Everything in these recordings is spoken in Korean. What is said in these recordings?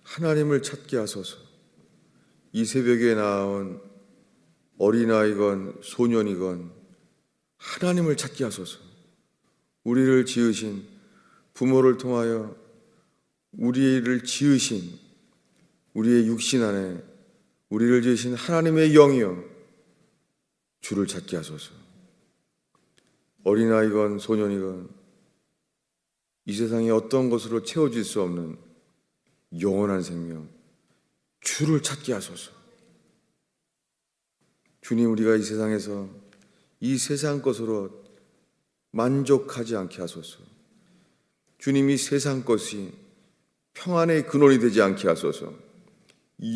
하나님을 찾게 하소서. 이 새벽에 나온 어린아이건 소년이건 하나님을 찾게 하소서. 우리를 지으신 부모를 통하여 우리를 지으신 우리의 육신 안에 우리를 지으신 하나님의 영이여 주를 찾게 하소서. 어린아이건 소년이건 이 세상에 어떤 것으로 채워질 수 없는 영원한 생명 주를 찾게 하소서. 주님, 우리가 이 세상에서 이 세상 것으로 만족하지 않게 하소서. 주님, 이 세상 것이 평안의 근원이 되지 않게 하소서.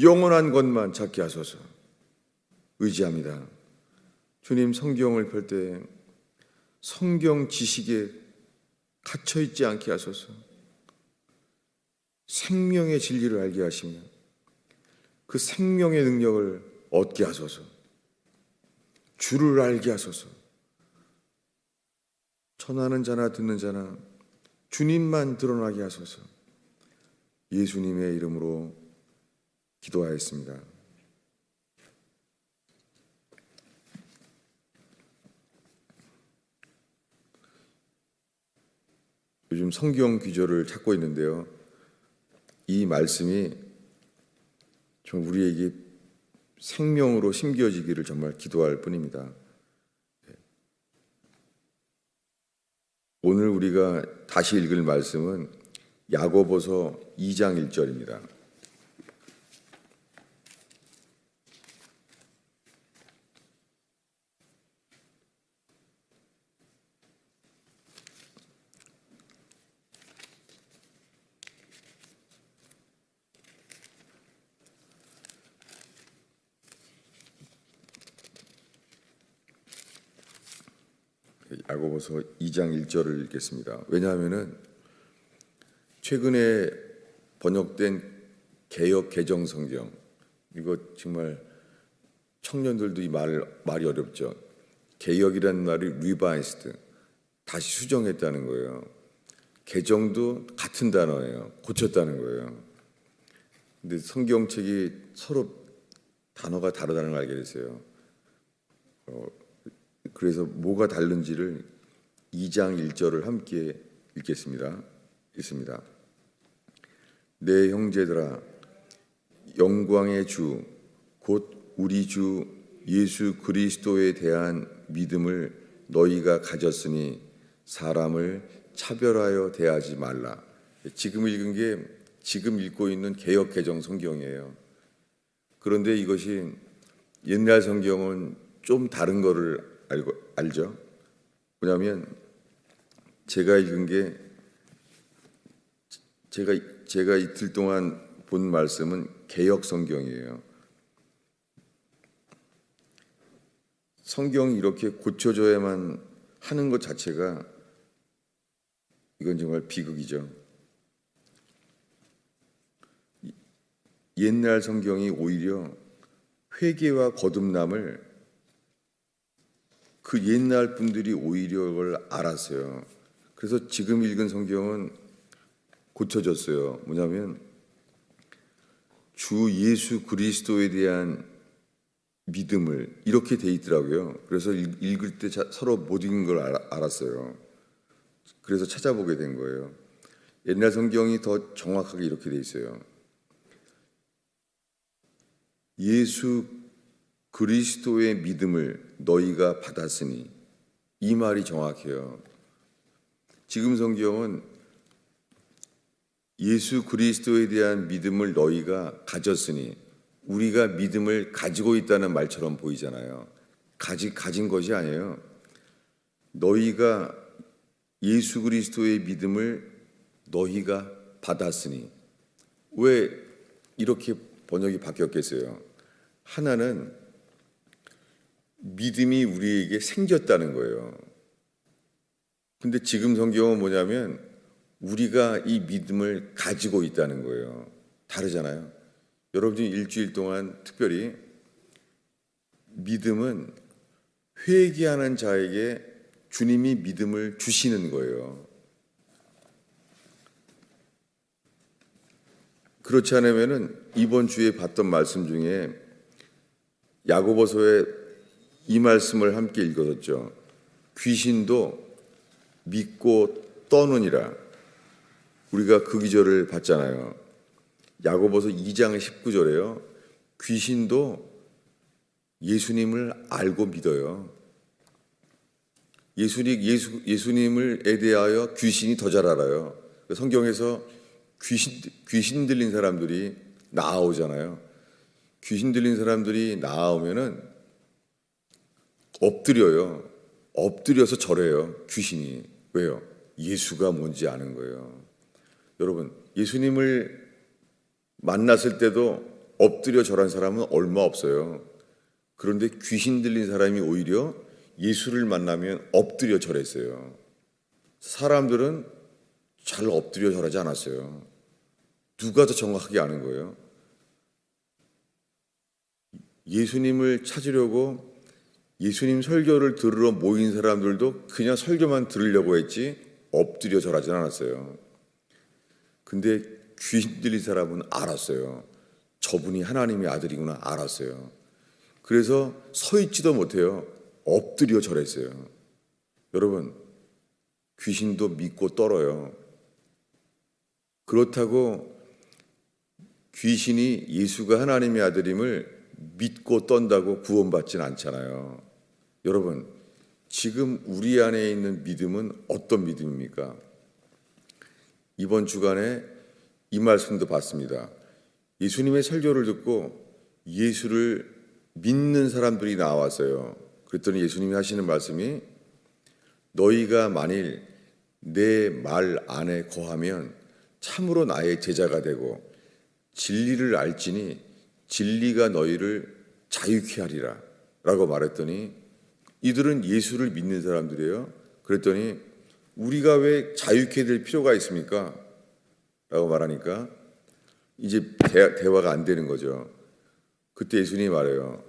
영원한 것만 찾게 하소서. 의지합니다. 주님, 성경을 펼 때 성경 지식에 갇혀있지 않게 하소서. 생명의 진리를 알게 하시며 그 생명의 능력을 얻게 하소서. 주를 알게 하소서. 전하는 자나 듣는 자나 주님만 드러나게 하소서. 예수님의 이름으로 기도하였습니다. 요즘 성경 귀절을 찾고 있는데요. 이 말씀이 좀 우리에게 생명으로 심겨지기를 정말 기도할 뿐입니다. 오늘 우리가 다시 읽을 말씀은 야고보서 2장 1절입니다. 야고보서 2장 1절을 읽겠습니다. 왜냐하면 최근에 번역된 개역 개정 성경, 이거 정말 청년들도 이 말이 어렵죠. 개역이라는 말이 revised, 다시 수정했다는 거예요. 개정도 같은 단어예요. 고쳤다는 거예요. 근데 성경책이 서로 단어가 다르다는 걸 알게 됐어요. 그래서 뭐가 다른지를 2장 1절을 함께 읽겠습니다. 읽습니다. 내 형제들아, 영광의 주 곧 우리 주 예수 그리스도에 대한 믿음을 너희가 가졌으니 사람을 차별하여 대하지 말라. 지금 읽은 게 지금 읽고 있는 개역 개정 성경이에요. 그런데 이것이 옛날 성경은 좀 다른 거를 알죠? 뭐냐면 제가 읽은 게 제가 이틀 동안 본 말씀은 개역 성경이에요. 성경이 이렇게 고쳐져야만 하는 것 자체가 이건 정말 비극이죠. 옛날 성경이 오히려 회개와 거듭남을 그 옛날 분들이 오히려 그걸 알았어요. 그래서 지금 읽은 성경은 고쳐졌어요. 뭐냐면 주 예수 그리스도에 대한 믿음을 이렇게 돼 있더라고요. 그래서 읽을 때 서로 못 읽은 걸 알았어요. 그래서 찾아보게 된 거예요. 옛날 성경이 더 정확하게 이렇게 돼 있어요. 예수 그리스도의 믿음을 너희가 받았으니, 이 말이 정확해요. 지금 성경은 예수 그리스도에 대한 믿음을 너희가 가졌으니, 우리가 믿음을 가지고 있다는 말처럼 보이잖아요. 가진 것이 아니에요. 너희가 예수 그리스도의 믿음을 너희가 받았으니. 왜 이렇게 번역이 바뀌었겠어요? 하나는 믿음이 우리에게 생겼다는 거예요. 근데 지금 성경은 뭐냐면 우리가 이 믿음을 가지고 있다는 거예요. 다르잖아요. 여러분이 일주일 동안 특별히 믿음은 회개하는 자에게 주님이 믿음을 주시는 거예요. 그렇지 않으면은 이번 주에 봤던 말씀 중에 야고보서에 이 말씀을 함께 읽었죠. 귀신도 믿고 떠느니라. 우리가 그 기절을 봤잖아요. 야고보서 2장 19절에요. 귀신도 예수님을 알고 믿어요. 예수님을에 대하여 귀신이 더 잘 알아요. 성경에서 귀신 들린 사람들이 나아오잖아요. 귀신 들린 사람들이 나아오면은 엎드려요. 엎드려서 절해요. 귀신이. 왜요? 예수가 뭔지 아는 거예요. 여러분, 예수님을 만났을 때도 엎드려 절한 사람은 얼마 없어요. 그런데 귀신 들린 사람이 오히려 예수를 만나면 엎드려 절했어요. 사람들은 잘 엎드려 절하지 않았어요. 누가 더 정확하게 아는 거예요? 예수님을 찾으려고 예수님 설교를 들으러 모인 사람들도 그냥 설교만 들으려고 했지 엎드려 절하지 않았어요. 근데 귀신 들린 사람은 알았어요. 저분이 하나님의 아들이구나 알았어요. 그래서 서 있지도 못해요. 엎드려 절했어요. 여러분, 귀신도 믿고 떨어요. 그렇다고 귀신이 예수가 하나님의 아들임을 믿고 떤다고 구원받지는 않잖아요. 여러분, 지금 우리 안에 있는 믿음은 어떤 믿음입니까? 이번 주간에 이 말씀도 봤습니다. 예수님의 설교를 듣고 예수를 믿는 사람들이 나왔어요. 그랬더니 예수님이 하시는 말씀이 너희가 만일 내 말 안에 거하면 참으로 나의 제자가 되고 진리를 알지니 진리가 너희를 자유케 하리라 라고 말했더니 이들은 예수를 믿는 사람들이에요. 그랬더니 우리가 왜 자유케 될 필요가 있습니까? 라고 말하니까 이제 대화가 안 되는 거죠. 그때 예수님이 말해요.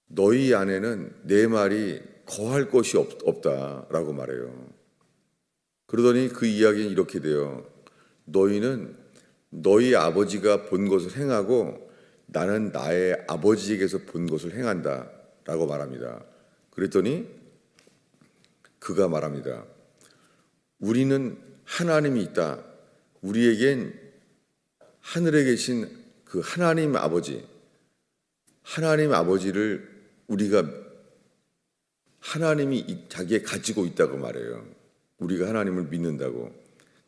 너희 안에는 내 말이 거할 것이 없다라고 말해요. 그러더니 그 이야기는 이렇게 돼요. 너희는 너희 아버지가 본 것을 행하고 나는 나의 아버지에게서 본 것을 행한다 라고 말합니다. 그랬더니 그가 말합니다. 우리는 하나님이 있다. 우리에겐 하늘에 계신 그 하나님 아버지를 우리가 하나님이 자기에 가지고 있다고 말해요. 우리가 하나님을 믿는다고.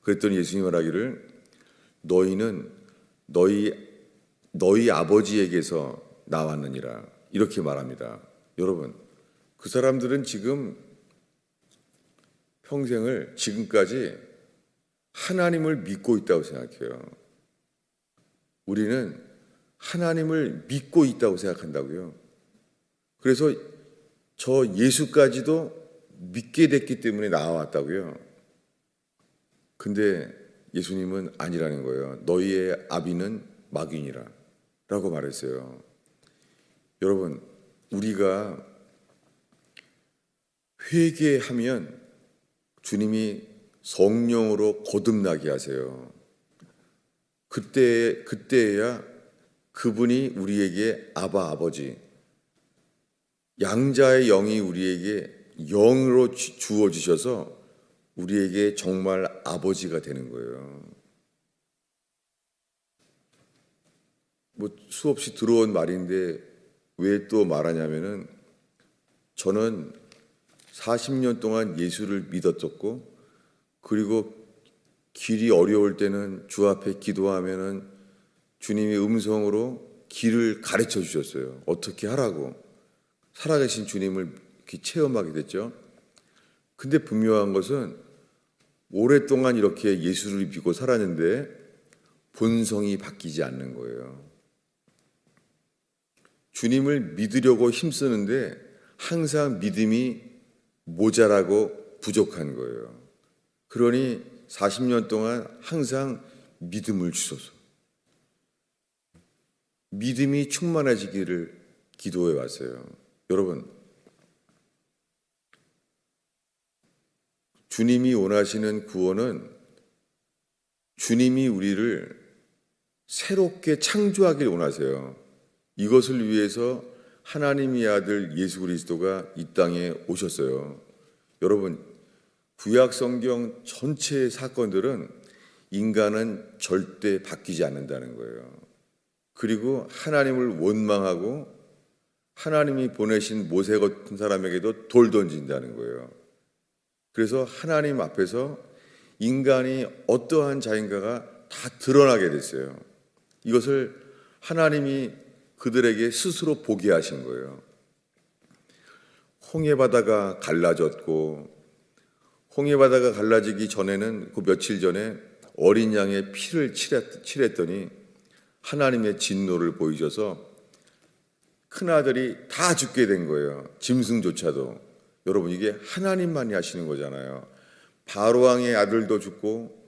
그랬더니 예수님이 말하기를 너희는 너희 아버지에게서 나왔느니라 이렇게 말합니다. 여러분, 그 사람들은 지금 평생을 지금까지 하나님을 믿고 있다고 생각해요. 우리는 하나님을 믿고 있다고 생각한다고요. 그래서 저 예수까지도 믿게 됐기 때문에 나와왔다고요. 근데 예수님은 아니라는 거예요. 너희의 아비는 마귀니라 라고 말했어요. 여러분, 우리가 회개하면 주님이 성령으로 거듭나게 하세요. 그때야 그분이 우리에게 아바 아버지, 양자의 영이 우리에게 영으로 주어지셔서 우리에게 정말 아버지가 되는 거예요. 뭐 수없이 들어온 말인데 왜 또 말하냐면은 저는 40년 동안 예수를 믿었었고 그리고 길이 어려울 때는 주 앞에 기도하면은 주님이 음성으로 길을 가르쳐 주셨어요. 어떻게 하라고. 살아계신 주님을 이렇게 체험하게 됐죠. 근데 분명한 것은 오랫동안 이렇게 예수를 믿고 살았는데 본성이 바뀌지 않는 거예요. 주님을 믿으려고 힘쓰는데 항상 믿음이 모자라고 부족한 거예요. 그러니 40년 동안 항상 믿음을 주소서. 믿음이 충만해지기를 기도해 왔어요. 여러분, 주님이 원하시는 구원은 주님이 우리를 새롭게 창조하길 원하세요. 이것을 위해서 하나님의 아들 예수 그리스도가 이 땅에 오셨어요. 여러분, 구약 성경 전체의 사건들은 인간은 절대 바뀌지 않는다는 거예요. 그리고 하나님을 원망하고 하나님이 보내신 모세 같은 사람에게도 돌 던진다는 거예요. 그래서 하나님 앞에서 인간이 어떠한 자인가가 다 드러나게 됐어요. 이것을 하나님이 그들에게 스스로 보게 하신 거예요. 홍해바다가 갈라졌고, 홍해바다가 갈라지기 전에는 그 며칠 전에 어린 양의 피를 칠했더니 하나님의 진노를 보이셔서 큰아들이 다 죽게 된 거예요. 짐승조차도. 여러분, 이게 하나님만이 하시는 거잖아요. 바로왕의 아들도 죽고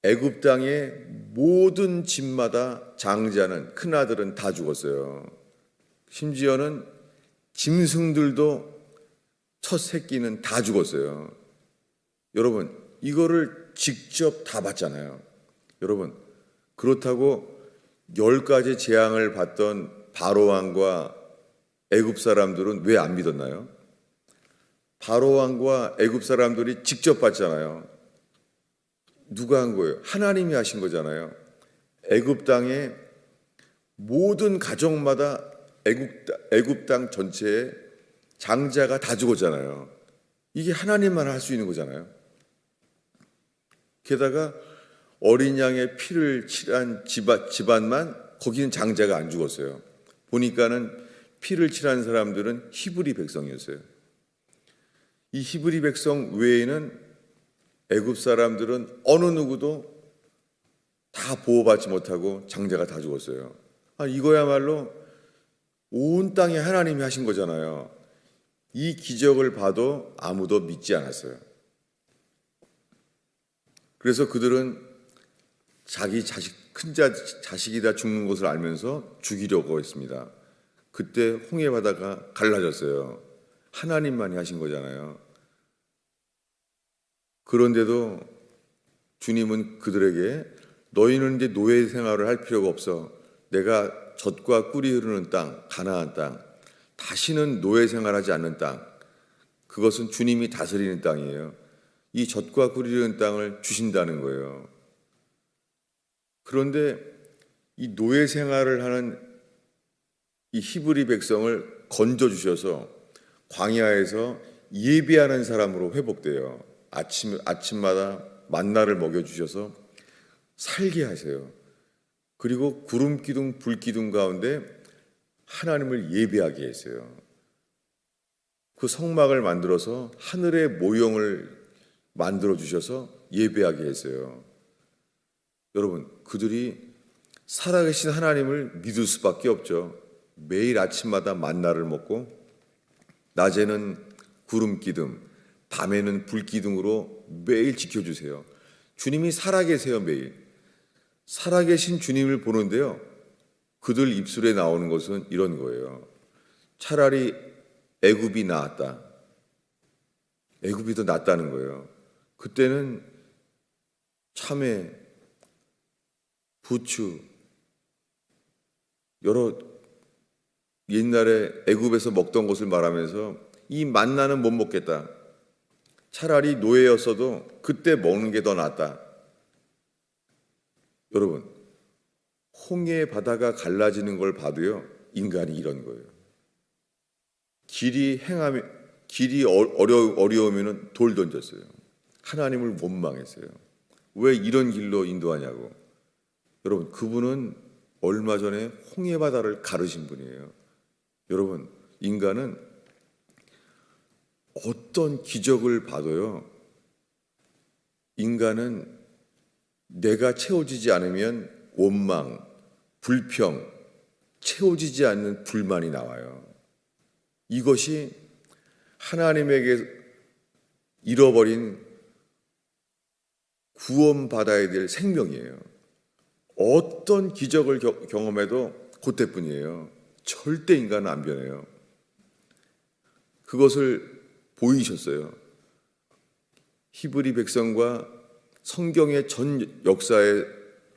애굽 땅의 모든 집마다 장자는, 큰아들은 다 죽었어요. 심지어는 짐승들도 첫 새끼는 다 죽었어요. 여러분, 이거를 직접 다 봤잖아요. 여러분, 그렇다고 10가지 재앙을 받던 바로왕과 애굽 사람들은 왜 안 믿었나요? 바로왕과 애굽 사람들이 직접 봤잖아요. 누가 한 거예요? 하나님이 하신 거잖아요. 애굽 땅의 모든 가정마다 애굽 땅 전체에 장자가 다 죽었잖아요. 이게 하나님만 할 수 있는 거잖아요. 게다가 어린 양의 피를 칠한 집안만 거기는 장자가 안 죽었어요. 보니까는 피를 칠한 사람들은 히브리 백성이었어요. 이 히브리 백성 외에는 애굽 사람들은 어느 누구도 다 보호받지 못하고 장자가 다 죽었어요. 이거야말로 온 땅에 하나님이 하신 거잖아요. 이 기적을 봐도 아무도 믿지 않았어요. 그래서 그들은 자기 큰 자식이 다 죽는 것을 알면서 죽이려고 했습니다. 그때 홍해바다가 갈라졌어요. 하나님만이 하신 거잖아요. 그런데도 주님은 그들에게 너희는 이제 노예 생활을 할 필요가 없어. 내가 젖과 꿀이 흐르는 땅, 가나안 땅, 다시는 노예 생활하지 않는 땅, 그것은 주님이 다스리는 땅이에요. 이 젖과 꿀이 흐르는 땅을 주신다는 거예요. 그런데 이 노예 생활을 하는 이 히브리 백성을 건져주셔서 광야에서 예배하는 사람으로 회복돼요. 아침마다 만나를 먹여주셔서 살게 하세요. 그리고 구름 기둥, 불 기둥 가운데 하나님을 예배하게 했어요. 그 성막을 만들어서 하늘의 모형을 만들어 주셔서 예배하게 했어요. 여러분, 그들이 살아계신 하나님을 믿을 수밖에 없죠. 매일 아침마다 만나를 먹고 낮에는 구름 기둥, 밤에는 불 기둥으로 매일 지켜주세요. 주님이 살아계세요. 매일 살아계신 주님을 보는데요, 그들 입술에 나오는 것은 이런 거예요. 차라리 애굽이 나았다. 애굽이 더 낫다는 거예요. 그때는 참외, 부추, 여러 옛날에 애굽에서 먹던 것을 말하면서 이 만나는 못 먹겠다. 차라리 노예였어도 그때 먹는 게 더 낫다. 여러분, 홍해 바다가 갈라지는 걸 봐도요, 인간이 이런 거예요. 길이 어려우면 돌 던졌어요. 하나님을 원망했어요. 왜 이런 길로 인도하냐고. 여러분, 그분은 얼마 전에 홍해 바다를 가르신 분이에요. 여러분, 인간은 어떤 기적을 봐도요, 인간은 내가 채워지지 않으면 원망, 불평, 채워지지 않는 불만이 나와요. 이것이 하나님에게 잃어버린 구원받아야 될 생명이에요. 어떤 기적을 경험해도 그때뿐이에요. 절대 인간은 안 변해요. 그것을 보이셨어요. 히브리 백성과 성경의 전 역사에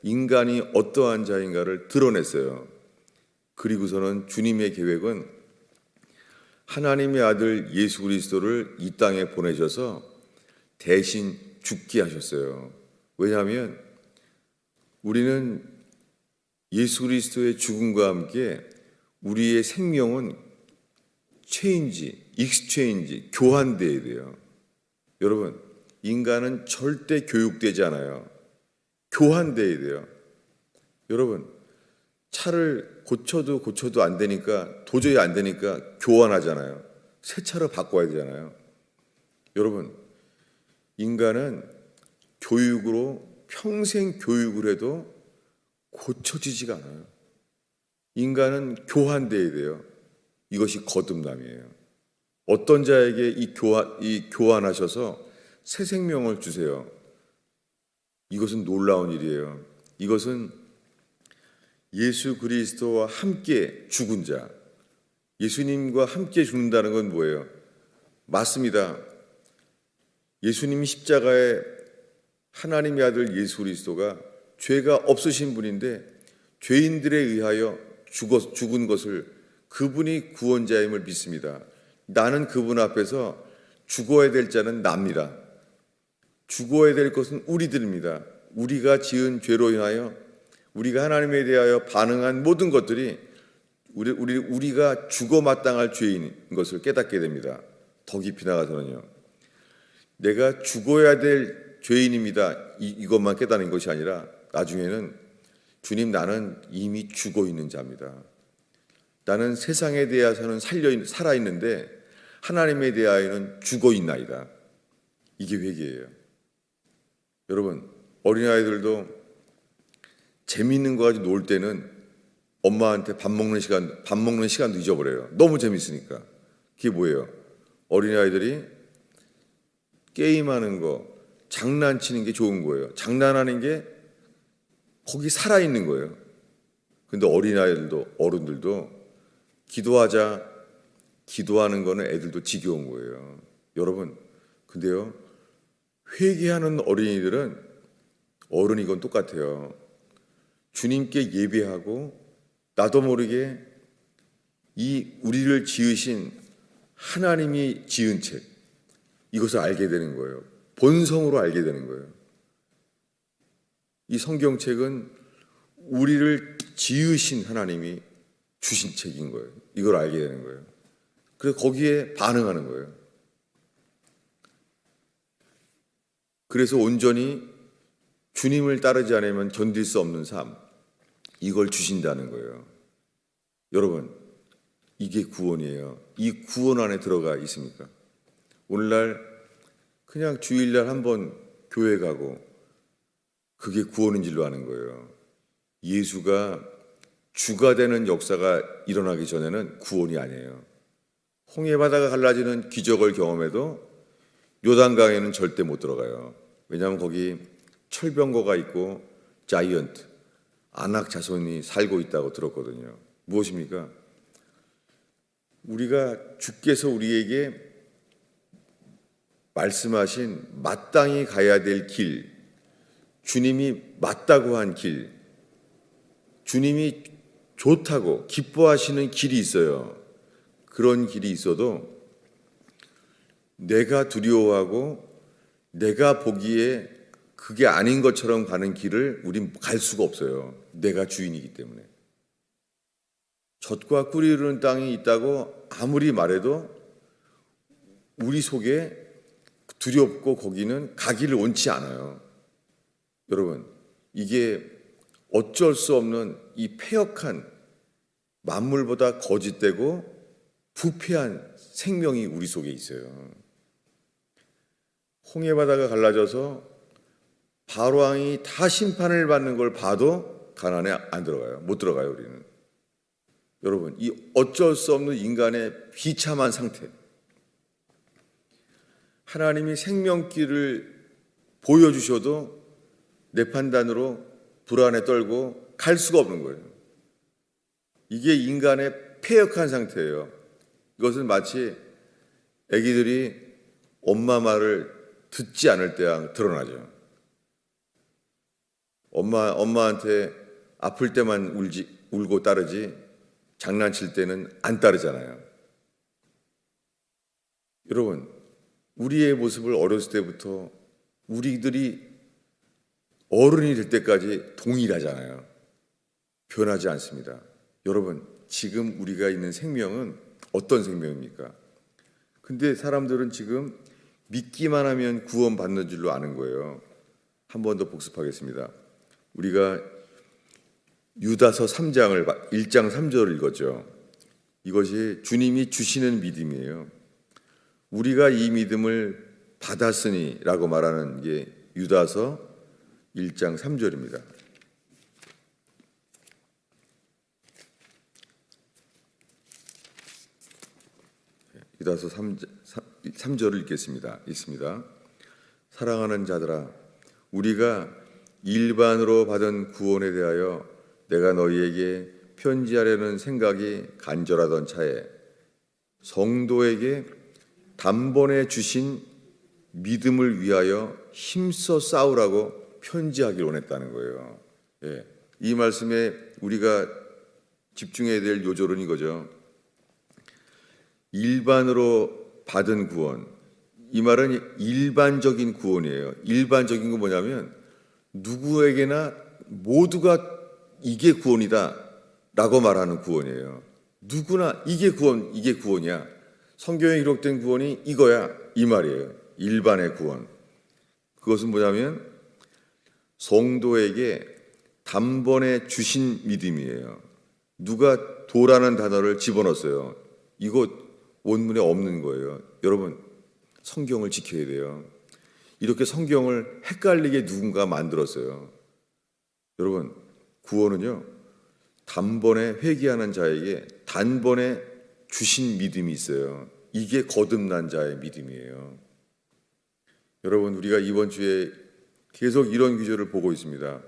인간이 어떠한 자인가를 드러냈어요. 그리고서는 주님의 계획은 하나님의 아들 예수 그리스도를 이 땅에 보내셔서 대신 죽게 하셨어요. 왜냐하면 우리는 예수 그리스도의 죽음과 함께 우리의 생명은 익스체인지, 교환되어야 돼요. 여러분, 인간은 절대 교육되지 않아요. 교환되어야 돼요. 여러분, 차를 고쳐도 안 되니까, 도저히 안 되니까 교환하잖아요. 새 차로 바꿔야 되잖아요. 여러분, 인간은 교육으로 평생 교육을 해도 고쳐지지가 않아요. 인간은 교환되어야 돼요. 이것이 거듭남이에요. 어떤 자에게 이 교환하셔서 새 생명을 주세요. 이것은 놀라운 일이에요. 이것은 예수 그리스도와 함께 죽은 자, 예수님과 함께 죽는다는 건 뭐예요? 맞습니다. 예수님이 십자가에 하나님의 아들 예수 그리스도가 죄가 없으신 분인데 죄인들에 의하여 죽은 것을 그분이 구원자임을 믿습니다. 나는 그분 앞에서 죽어야 될 자는 납니다. 죽어야 될 것은 우리들입니다. 우리가 지은 죄로 인하여 우리가 하나님에 대하여 반응한 모든 것들이 우리가 죽어 마땅할 죄인 것을 깨닫게 됩니다. 더 깊이 나가서는요. 내가 죽어야 될 죄인입니다. 이것만 깨닫는 것이 아니라 나중에는 주님, 나는 이미 죽어 있는 자입니다. 나는 세상에 대해서는 살아있는데 하나님에 대하여는 죽어 있나이다. 이게 회개예요. 여러분, 어린아이들도 재미있는 거 가지고 놀 때는 엄마한테 밥 먹는 시간도 잊어버려요. 너무 재밌으니까. 그게 뭐예요? 어린아이들이 게임하는 거, 장난치는 게 좋은 거예요. 장난하는 게 거기 살아있는 거예요. 근데 어린아이들도 어른들도 기도하는 거는 애들도 지겨운 거예요. 여러분, 근데요, 회개하는 어린이들은 어른이건 똑같아요. 주님께 예배하고 나도 모르게 이 우리를 지으신 하나님이 지은 책, 이것을 알게 되는 거예요. 본성으로 알게 되는 거예요. 이 성경책은 우리를 지으신 하나님이 주신 책인 거예요. 이걸 알게 되는 거예요. 그래서 거기에 반응하는 거예요. 그래서 온전히 주님을 따르지 않으면 견딜 수 없는 삶, 이걸 주신다는 거예요. 여러분, 이게 구원이에요. 이 구원 안에 들어가 있습니까? 오늘날 그냥 주일날 한번 교회 가고 그게 구원인 줄로 아는 거예요. 예수가 주가 되는 역사가 일어나기 전에는 구원이 아니에요. 홍해바다가 갈라지는 기적을 경험해도 요단강에는 절대 못 들어가요. 왜냐하면 거기 철병거가 있고 자이언트, 안악 자손이 살고 있다고 들었거든요. 무엇입니까? 우리가 주께서 우리에게 말씀하신 마땅히 가야 될 길, 주님이 맞다고 한 길, 주님이 좋다고 기뻐하시는 길이 있어요. 그런 길이 있어도 내가 두려워하고 내가 보기에 그게 아닌 것처럼 가는 길을 우린 갈 수가 없어요. 내가 주인이기 때문에. 젖과 꿀이 흐르는 땅이 있다고 아무리 말해도 우리 속에 두렵고 거기는 가기를 원치 않아요. 여러분, 이게 어쩔 수 없는 이 패역한 만물보다 거짓되고 부패한 생명이 우리 속에 있어요. 홍해바다가 갈라져서 바로왕이 다 심판을 받는 걸 봐도 가나안에 안 들어가요. 못 들어가요, 우리는. 여러분, 이 어쩔 수 없는 인간의 비참한 상태. 하나님이 생명길을 보여주셔도 내 판단으로 불안에 떨고 갈 수가 없는 거예요. 이게 인간의 패역한 상태예요. 이것은 마치 아기들이 엄마 말을 듣지 않을 때랑 드러나죠. 엄마한테 아플 때만 울고 따르지 장난칠 때는 안 따르잖아요. 여러분, 우리의 모습을 어렸을 때부터 우리들이 어른이 될 때까지 동일하잖아요. 변하지 않습니다. 여러분, 지금 우리가 있는 생명은 어떤 생명입니까? 근데 사람들은 지금 믿기만 하면 구원받는 줄로 아는 거예요. 한 번 더 복습하겠습니다. 우리가 유다서 3장을 1장 3절을 읽었죠. 이것이 주님이 주시는 믿음이에요. 우리가 이 믿음을 받았으니 라고 말하는 게 유다서 1장 3절입니다. 유다서 3절을 읽겠습니다. 있습니다. 사랑하는 자들아, 우리가 일반으로 받은 구원에 대하여 내가 너희에게 편지하려는 생각이 간절하던 차에 성도에게 단번에 주신 믿음을 위하여 힘써 싸우라고 편지하기를 원했다는 거예요. 예, 이 말씀에 우리가 집중해야 될 요절은 이거죠. 일반으로 받은 구원. 이 말은 일반적인 구원이에요. 일반적인 건 뭐냐면 누구에게나 모두가 이게 구원이다 라고 말하는 구원이에요. 누구나 이게 구원이야. 성경에 기록된 구원이 이거야 이 말이에요. 일반의 구원. 그것은 뭐냐면 성도에게 단번에 주신 믿음이에요. 누가 도라는 단어를 집어넣었어요. 이거 원문에 없는 거예요. 여러분, 성경을 지켜야 돼요. 이렇게 성경을 헷갈리게 누군가 만들었어요. 여러분, 구원은요, 단번에 회개하는 자에게 단번에 주신 믿음이 있어요. 이게 거듭난 자의 믿음이에요. 여러분, 우리가 이번 주에 계속 이런 구절을 보고 있습니다.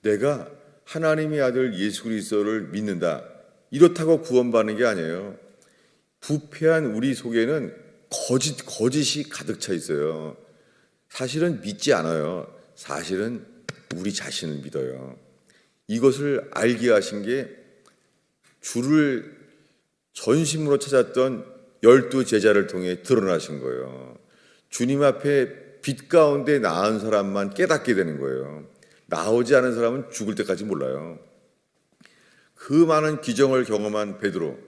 내가 하나님의 아들 예수 그리스도를 믿는다. 이렇다고 구원받는 게 아니에요. 부패한 우리 속에는 거짓이 가득 차 있어요. 사실은 믿지 않아요. 사실은 우리 자신을 믿어요. 이것을 알게 하신 게 주를 전심으로 찾았던 12 제자를 통해 드러나신 거예요. 주님 앞에 빛 가운데 나은 사람만 깨닫게 되는 거예요. 나오지 않은 사람은 죽을 때까지 몰라요. 그 많은 기적을 경험한 베드로,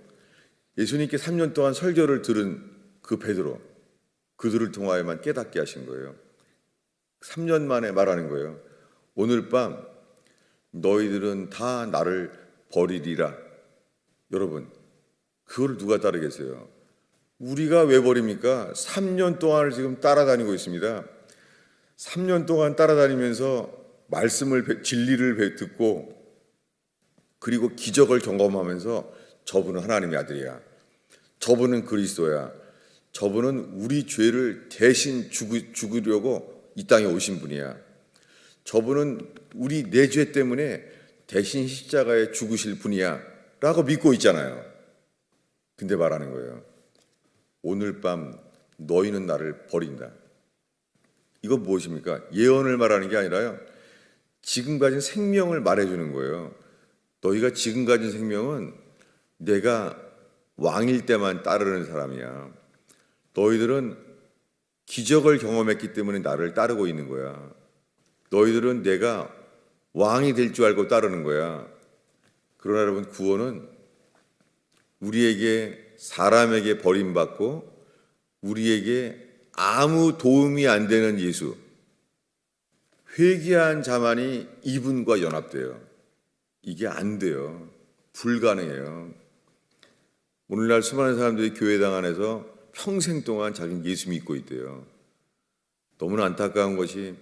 예수님께 3년 동안 설교를 들은 그 베드로, 그들을 통하여만 깨닫게 하신 거예요. 3년 만에 말하는 거예요. 오늘 밤 너희들은 다 나를 버리리라. 여러분, 그걸 누가 따르겠어요? 우리가 왜 버립니까? 3년 동안을 지금 따라다니고 있습니다. 3년 동안 따라다니면서 진리를 듣고 그리고 기적을 경험하면서 저분은 하나님의 아들이야. 저분은 그리스도야. 저분은 우리 죄를 대신 죽으려고 이 땅에 오신 분이야. 저분은 내 죄 때문에 대신 십자가에 죽으실 분이야 라고 믿고 있잖아요. 근데 말하는 거예요. 오늘 밤 너희는 나를 버린다. 이거 무엇입니까? 예언을 말하는 게 아니라요. 지금 가진 생명을 말해주는 거예요. 너희가 지금 가진 생명은 내가 왕일 때만 따르는 사람이야. 너희들은 기적을 경험했기 때문에 나를 따르고 있는 거야. 너희들은 내가 왕이 될 줄 알고 따르는 거야. 그러나 여러분, 구원은 우리에게 사람에게 버림받고 우리에게 아무 도움이 안 되는 예수, 회개한 자만이 이분과 연합돼요. 이게 안 돼요. 불가능해요. 오늘날 수많은 사람들이 교회당 안에서 평생 동안 자기는 예수 믿고 있대요. 너무나 안타까운 것이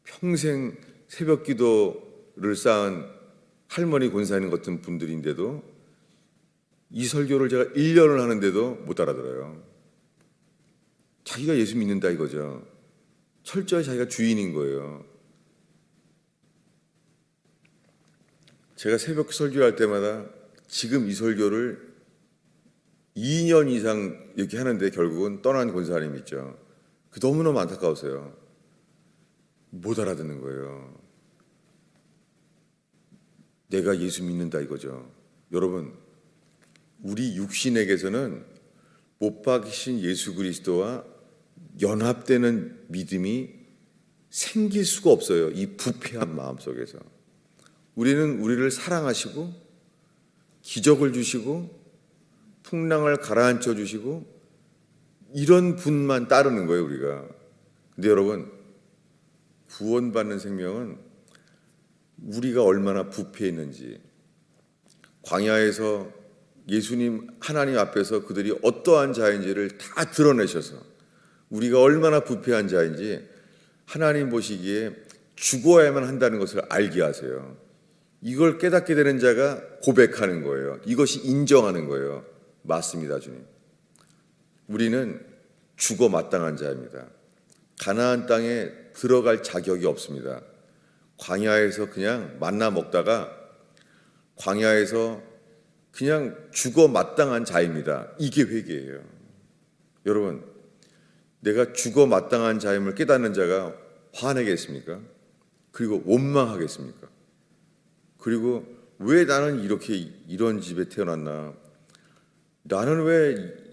평생 새벽 기도를 쌓은 할머니 권사님 같은 분들인데도 이 설교를 제가 1년을 하는데도 못 알아들어요. 자기가 예수 믿는다 이거죠. 철저히 자기가 주인인 거예요. 제가 새벽 설교할 때마다 지금 이 설교를 2년 이상 이렇게 하는데 결국은 떠난 권사님이 있죠. 그 너무너무 안타까웠어요. 못 알아듣는 거예요. 내가 예수 믿는다 이거죠. 여러분, 우리 육신에게서는 못 박히신 예수 그리스도와 연합되는 믿음이 생길 수가 없어요. 이 부패한 마음 속에서. 우리는 우리를 사랑하시고 기적을 주시고 풍랑을 가라앉혀 주시고 이런 분만 따르는 거예요, 우리가. 근데 여러분, 구원받는 생명은 우리가 얼마나 부패해 있는지, 광야에서 예수님 하나님 앞에서 그들이 어떠한 자인지를 다 드러내셔서 우리가 얼마나 부패한 자인지 하나님 보시기에 죽어야만 한다는 것을 알게 하세요. 이걸 깨닫게 되는 자가 고백하는 거예요. 이것이 인정하는 거예요. 맞습니다, 주님. 우리는 죽어 마땅한 자입니다. 가나안 땅에 들어갈 자격이 없습니다. 광야에서 그냥 만나 먹다가 광야에서 그냥 죽어 마땅한 자입니다. 이게 회개예요. 여러분, 내가 죽어 마땅한 자임을 깨닫는 자가 화내겠습니까? 그리고 원망하겠습니까? 그리고 왜 나는 이런 집에 태어났나? 나는 왜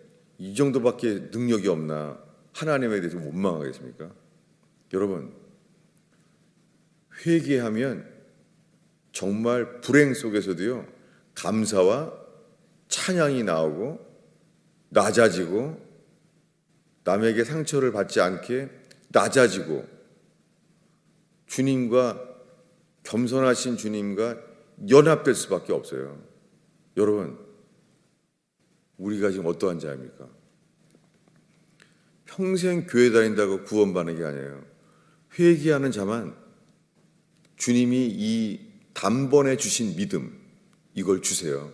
이 정도밖에 능력이 없나? 하나님에 대해서 원망하겠습니까? 여러분, 회개하면 정말 불행 속에서도요, 감사와 찬양이 나오고 낮아지고 남에게 상처를 받지 않게 낮아지고 주님과 겸손하신 주님과 연합될 수밖에 없어요. 여러분, 우리가 지금 어떠한 자입니까? 평생 교회 다닌다고 구원받는 게 아니에요. 회개하는 자만 주님이 이 단번에 주신 믿음, 이걸 주세요.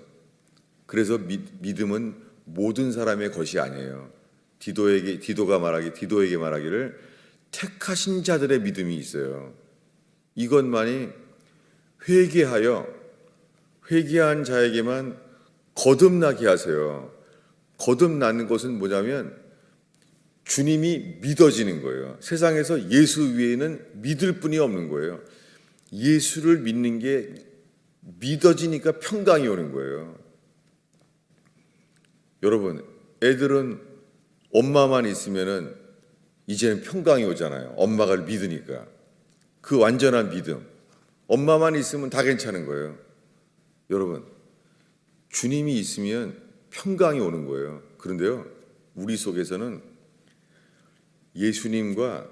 그래서 믿음은 모든 사람의 것이 아니에요. 디도에게 말하기를 택하신 자들의 믿음이 있어요. 이것만이 회개한 자에게만 거듭나게 하세요. 거듭나는 것은 뭐냐면 주님이 믿어지는 거예요. 세상에서 예수 외에는 믿을 분이 없는 거예요. 예수를 믿는 게 믿어지니까 평강이 오는 거예요. 여러분, 애들은 엄마만 있으면은 이제는 평강이 오잖아요. 엄마가 믿으니까. 그 완전한 믿음. 엄마만 있으면 다 괜찮은 거예요. 여러분, 주님이 있으면 평강이 오는 거예요. 그런데요, 우리 속에서는 예수님과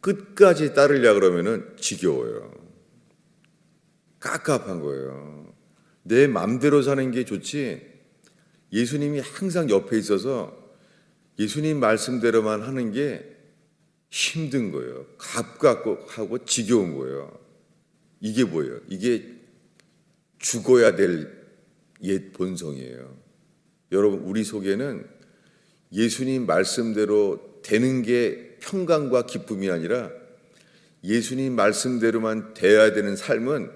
끝까지 따르려 그러면은 지겨워요. 깝깝한 거예요. 내 맘대로 사는 게 좋지, 예수님이 항상 옆에 있어서 예수님 말씀대로만 하는 게 힘든 거예요. 갑갑하고 지겨운 거예요. 이게 뭐예요? 이게 죽어야 될 옛 본성이에요. 여러분, 우리 속에는 예수님 말씀대로 되는 게 평강과 기쁨이 아니라 예수님 말씀대로만 돼야 되는 삶은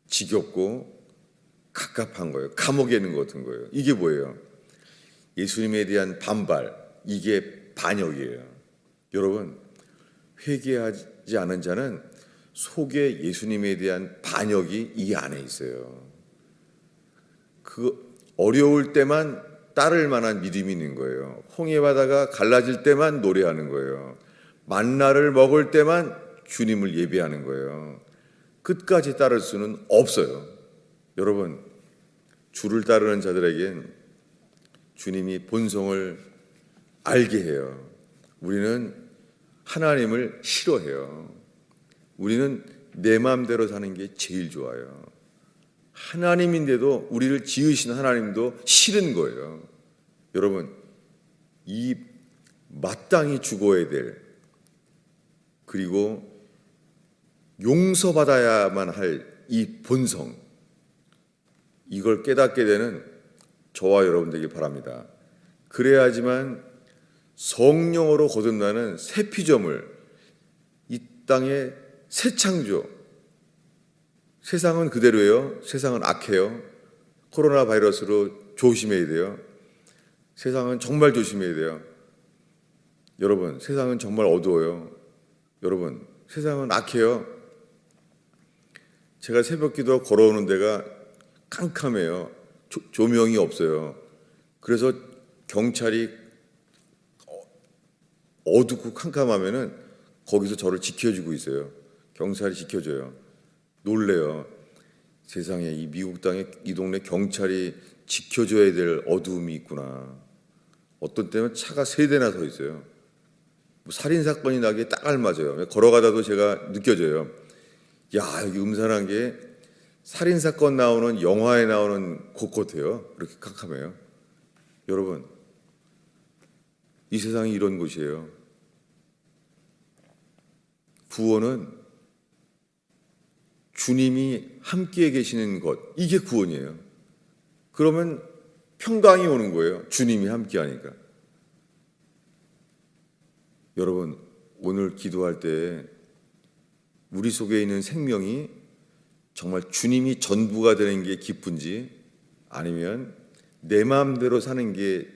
지겹고 갑갑한 거예요. 감옥에 있는 것 같은 거예요. 이게 뭐예요? 예수님에 대한 반발, 이게 반역이에요. 여러분, 회개하지 않은 자는 속에 예수님에 대한 반역이 이 안에 있어요. 어려울 때만 따를 만한 믿음이 있는 거예요. 홍해바다가 갈라질 때만 노래하는 거예요. 만나를 먹을 때만 주님을 예배하는 거예요. 끝까지 따를 수는 없어요. 여러분, 주를 따르는 자들에겐 주님이 본성을 알게 해요. 우리는 하나님을 싫어해요. 우리는 내 마음대로 사는 게 제일 좋아요. 하나님인데도 우리를 지으신 하나님도 싫은 거예요. 여러분, 이 마땅히 죽어야 될, 그리고 용서받아야만 할 이 본성, 이걸 깨닫게 되는 저와 여러분 되길 바랍니다. 그래야지만 성령으로 거듭나는 새 피조물, 이 땅의 새 창조. 세상은 그대로예요. 세상은 악해요. 코로나 바이러스로 조심해야 돼요. 세상은 정말 조심해야 돼요. 여러분, 세상은 정말 어두워요. 여러분, 세상은 악해요. 제가 새벽 기도 걸어오는 데가 캄캄해요. 조명이 없어요. 그래서 경찰이 어둡고 캄캄하면은 거기서 저를 지켜주고 있어요. 경찰이 지켜줘요. 놀래요. 세상에 이 미국 땅에 이 동네 경찰이 지켜줘야 될 어두움이 있구나. 어떤 때는 차가 3대나 서 있어요. 뭐 살인 사건이 나기에 딱 알맞아요. 걸어가다도 제가 느껴져요. 야, 여기 음산한 게 살인 사건 나오는 영화에 나오는 곳 같아요. 이렇게 캄캄해요. 여러분, 이 세상이 이런 곳이에요. 구원은 주님이 함께 계시는 것, 이게 구원이에요. 그러면 평강이 오는 거예요. 주님이 함께 하니까. 여러분, 오늘 기도할 때 우리 속에 있는 생명이 정말 주님이 전부가 되는 게 기쁜지, 아니면 내 마음대로 사는 게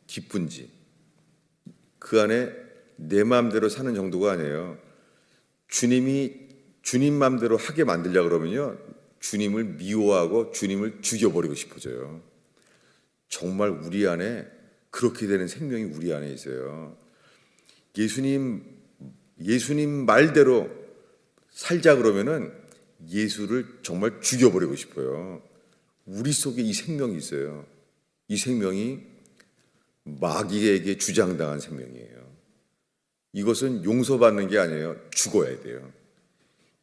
기쁜지, 그 안에 내 마음대로 사는 정도가 아니에요. 주님이 주님 마음대로 하게 만들려고 그러면요, 주님을 미워하고 주님을 죽여버리고 싶어져요. 정말 우리 안에 그렇게 되는 생명이 우리 안에 있어요. 예수님 말대로 살자 그러면은 예수를 정말 죽여버리고 싶어요. 우리 속에 이 생명이 있어요. 이 생명이 마귀에게 주장당한 생명이에요. 이것은 용서받는 게 아니에요. 죽어야 돼요.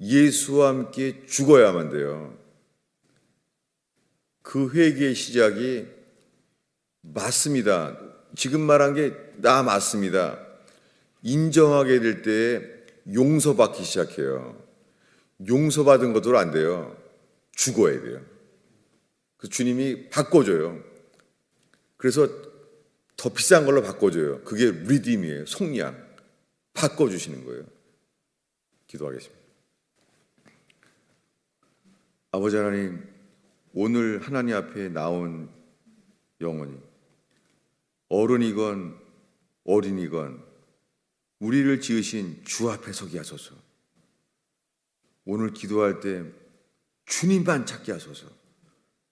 예수와 함께 죽어야만 돼요. 그 회개의 시작이 맞습니다. 지금 말한 게 나 맞습니다. 인정하게 될 때 용서받기 시작해요. 용서받은 것도 안 돼요. 죽어야 돼요. 그 주님이 바꿔줘요. 그래서 더 비싼 걸로 바꿔줘요. 그게 리딤이에요. 속량. 바꿔주시는 거예요. 기도하겠습니다. 아버지 하나님, 오늘 하나님 앞에 나온 영혼이 어른이건 어린이건 우리를 지으신 주 앞에 서게 하소서. 오늘 기도할 때 주님만 찾게 하소서.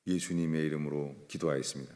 예수님의 이름으로 기도하였습니다.